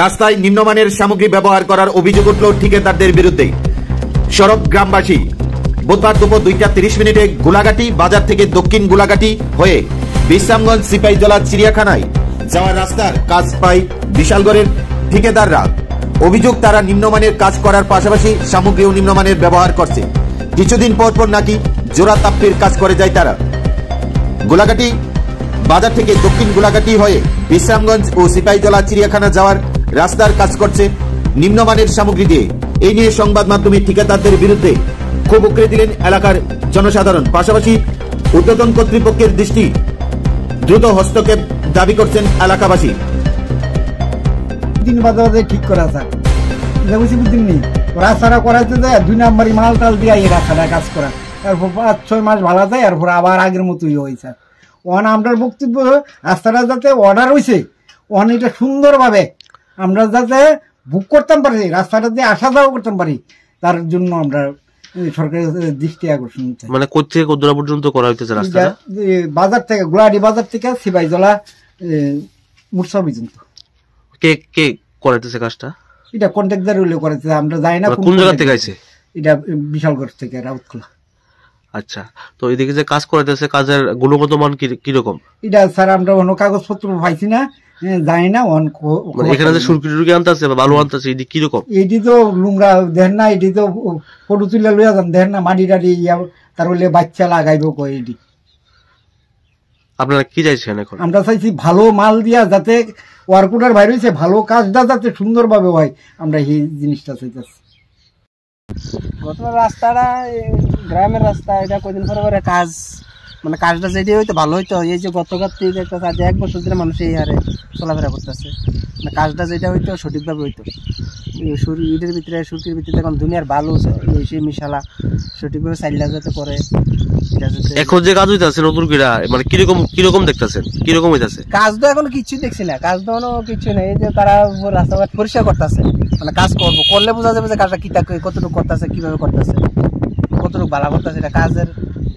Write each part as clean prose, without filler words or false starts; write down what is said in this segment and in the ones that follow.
রাস্তায় নিম্নমানের সামগ্রী ব্যবহার করার অভিযোগ উঠল ঠিকাদারদের বিরুদ্ধে। সড়ক গ্রামবাসী বুধবার দুপুর 2:30 গোলাঘাটি বাজার থেকে দক্ষিণ গোলাঘাটি হয়ে বিশ্রামগঞ্জ সিপাহীজলা চিড়িয়াখানায় যাওয়ার রাস্তার কাজ পায় বিশালগড়ের ঠিকাদাররা। অভিযোগ, তারা নিম্নমানের কাজ করার পাশাপাশি সামগ্রীও নিম্নমানের ব্যবহার করছে। কিছুদিন পর পর নাকি জোড়া তাপ্পির কাজ করে যায় তারা। গোলাঘাটি বাজার থেকে দক্ষিণ গোলাঘাটি হয়ে বিশ্রামগঞ্জ ও সিপাহীজলা চিড়িয়াখানা যাওয়ার রাস্তার কাজ করছে নিম্নমানের সামগ্রী দিয়ে। এই নিয়ে সংবাদ মাধ্যমে ঠিকাদারদের বিরুদ্ধে ক্ষোভ উগরে দিলেন এলাকার জনসাধারণ। পাশাপাশি ঊর্ধ্বতন কর্তৃপক্ষের দৃষ্টি দ্রুত হস্তক্ষেপ দাবি করছেন এলাকাবাসী। দিন বাদে ঠিক করা যায় বুঝিনি, রাস্তাটা করাইতে যায় 2 নম্বরই মাল টাল দিয়ে এই রাস্তাটা কাজ করা, এরপর 5-6 মাস ভালো যায়, এরপর আবার আগের মতোই হয়েছে। ওখানে আমরা বক্তব্য রাস্তাটা যাতে অর্ডার হয়েছে, ওখানে এটা সুন্দরভাবে আমরা যাতে বুক করতে পারি, রাস্তাটা দিয়ে আসা যাওয়া করতে পারি, তার জন্য আমরা সরকারের দৃষ্টি আকর্ষণ। মানে কোথেকে কতদূর পর্যন্ত করা হইতেছে রাস্তাটা? বাজার থেকে গোলাঘাটি বাজার থেকে সিপাহীজলা মুরসা পর্যন্ত। কে কে করাইতেছে কাজটা? এটা কন্ট্রাক্টর হইলে করাইতেছে, আমরা যাই না। কোন জায়গা থেকে আইছে? এটা বিশালগড় থেকে, রাউতখোলা। আচ্ছা, তো এদিকে যে কাজ করাইতেছে, কাজের গুণগত মান কিরকম? এটা স্যার আমরা কোনো কাগজপত্র পাইছি না, জানি না। এখানে যে সুরকি টুরকি আনতেছে বা বালু আনতেছে, এটি কিরকম? এটি তো লুঙ্গা দেখেন না, এটি তো ফটো তুলে লইয়া যান, দেখেন না মাটি টাটি তার হলে বাচ্চা লাগাইব কয়। এটি আপনারা কি চাইছেন এখন? আমরা চাইছি ভালো মাল দিয়া, যাতে ওয়ার্কুটার বাইরে হয়েছে ভালো কাজটা যাতে সুন্দরভাবে হয়, আমরা এই জিনিসটা চাইতেছি। রাস্তাটা গ্রামের রাস্তা, এটা কদিন পরে কাজ, মানে কাজটা যেটি হইতো ভালো হইতো। এই যে গতকাল থেকে একটা কাজ 1 বছর ধরে মানুষ এই হারে চলাফেরা করতেছে, মানে কাজটা যেটা হইতো সঠিকভাবে হইতো। ইটের ভিতরে সুরকির ভিতরে এখন দুনিয়ার ভালো সেই মিশালা সঠিকভাবে চাইলা যাতে করে। এখন যে কাজ হইতাছে নতুন কিরা, মানে কিরকম দেখতেছেন, কিরকম হইতাছে? কাজ তো এখন কিছুই দেখছি না, কাজ তো কিছু নেই। এই যে তারা রাস্তাঘাট পরিষ্কার করতেছে, মানে কাজ করলে বোঝা যাবে যে কাজটা কি কতটুকু করতেছে, কিভাবে করতেছে, কতটুকু ভালো করতেছে। এটা কাজের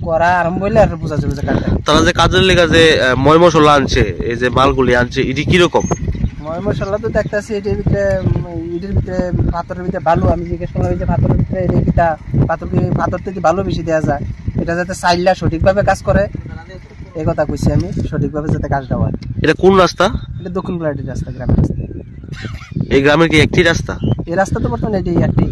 করা আরম্ভ হইলে আর বোঝা যাবে যে কাজটা। তারা যে কাজের লেগে যে ময় মশলা আনছে, এই যে মালগুলি আনছে, এটি কিরকম? ময় মশলা তো দেখতেছি ইটের ভিতরে পাথরের ভিতরে বালু। আমি জিজ্ঞেস করলাম যে পাথরের ভিতরে এটা পাথর থেকে বালু বেশি দেওয়া যায়, এটা যাতে চাইলা সঠিকভাবে কাজ করে, এই কথা কইছি আমি, সঠিকভাবে যাতে কাজটা হয়। এটা কোন রাস্তা? এটা দক্ষিণ গোলাঘাটির রাস্তা, গ্রামের রাস্তা। এই গ্রামের কি একটি রাস্তা? এই রাস্তা তো বর্তমানে এটাই একটি।